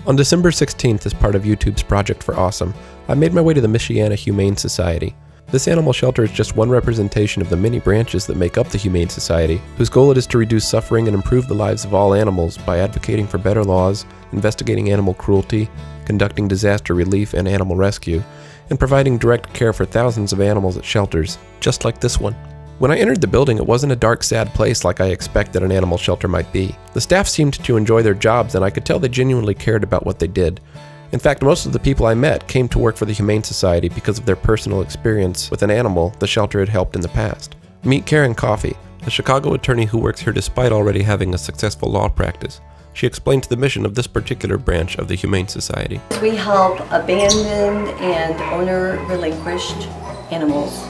On December 16th, as part of YouTube's Project for Awesome, I made my way to the Michiana Humane Society. This animal shelter is just one representation of the many branches that make up the Humane Society, whose goal it is to reduce suffering and improve the lives of all animals by advocating for better laws, investigating animal cruelty, conducting disaster relief and animal rescue, and providing direct care for thousands of animals at shelters, just like this one. When I entered the building, it wasn't a dark, sad place like I expected an animal shelter might be. The staff seemed to enjoy their jobs, and I could tell they genuinely cared about what they did. In fact, most of the people I met came to work for the Humane Society because of their personal experience with an animal the shelter had helped in the past. Meet Karen Coffey, a Chicago attorney who works here despite already having a successful law practice. She explained the mission of this particular branch of the Humane Society. We help abandoned and owner-relinquished animals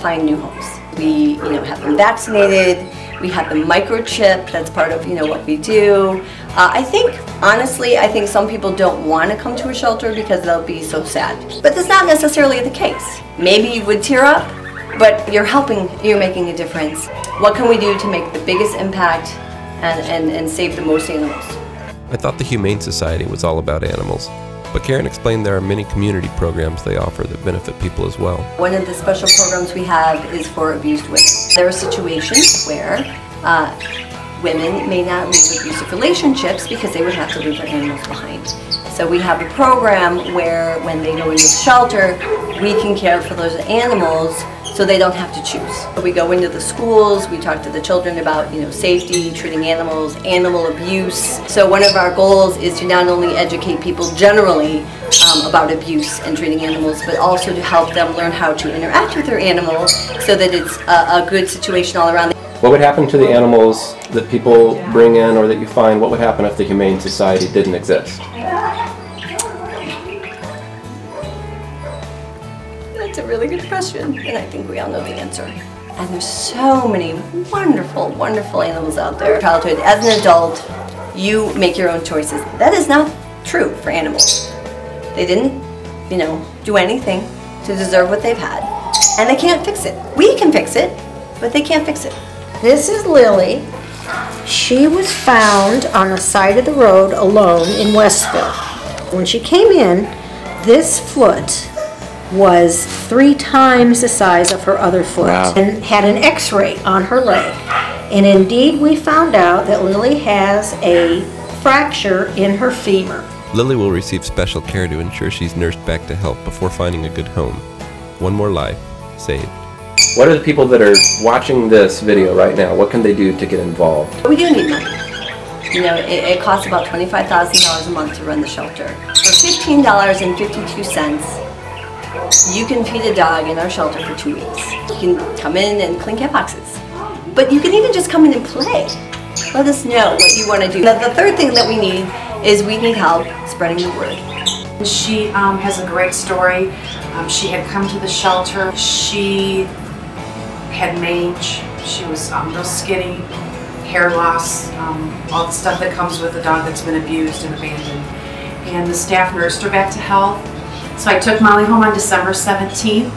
find new homes. We, have them vaccinated. We have them microchipped. That's part of, what we do. I think some people don't want to come to a shelter because they'll be so sad. But that's not necessarily the case. Maybe you would tear up, but you're making a difference. What can we do to make the biggest impact and save the most animals? I thought the Humane Society was all about animals, but Karen explained there are many community programs they offer that benefit people as well. One of the special programs we have is for abused women. There are situations where women may not leave abusive relationships because they would have to leave their animals behind. So we have a program where when they go into the shelter, we can care for those animals so they don't have to choose. So we go into the schools, we talk to the children about safety, treating animals, animal abuse. So one of our goals is to not only educate people generally about abuse and treating animals, but also to help them learn how to interact with their animals so that it's a good situation all around. What would happen to the animals that people bring in or that you find? What would happen if the Humane Society didn't exist? That's a really good question, and I think we all know the answer. And there's so many wonderful, wonderful animals out there. Childhood, as an adult, you make your own choices. That is not true for animals. They didn't, do anything to deserve what they've had, and they can't fix it. We can fix it, but they can't fix it. This is Lily. She was found on the side of the road alone in Westville. When she came in, this foot was 3 times the size of her other foot. Wow. And had an x-ray on her leg. And indeed we found out that Lily has a fracture in her femur. Lily will receive special care to ensure she's nursed back to health before finding a good home. One more life saved. What are the people that are watching this video right now? What can they do to get involved? We do need money. It costs about $25,000 a month to run the shelter. For $15.52, you can feed a dog in our shelter for 2 weeks. You can come in and clean cat boxes. But you can even just come in and play. Let us know what you want to do. The third thing that we need is we need help spreading the word. She has a great story. She had come to the shelter. She had mange. She was real skinny, hair loss, all the stuff that comes with a dog that's been abused and abandoned. And the staff nursed her back to health. So I took Molly home on December 17th,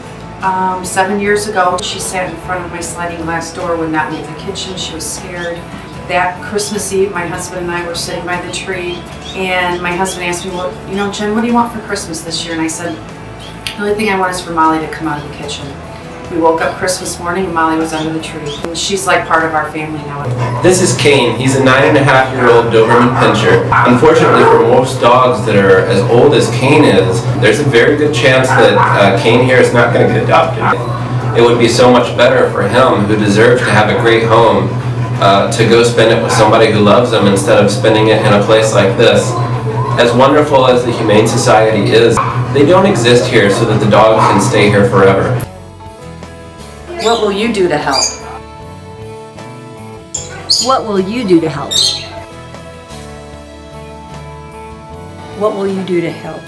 7 years ago. She sat in front of my sliding glass door, would not leave the kitchen. She was scared. That Christmas Eve, my husband and I were sitting by the tree, and my husband asked me, well, Jen, what do you want for Christmas this year? And I said, the only thing I want is for Molly to come out of the kitchen. We woke up Christmas morning and Molly was under the tree. And she's like part of our family now. This is Cain. He's a 9.5-year-old Doberman Pinscher. Unfortunately, for most dogs that are as old as Cain is, there's a very good chance that Cain here is not going to get adopted. It would be so much better for him, who deserves to have a great home, to go spend it with somebody who loves him instead of spending it in a place like this. As wonderful as the Humane Society is, they don't exist here so that the dog can stay here forever. What will you do to help? What will you do to help? What will you do to help?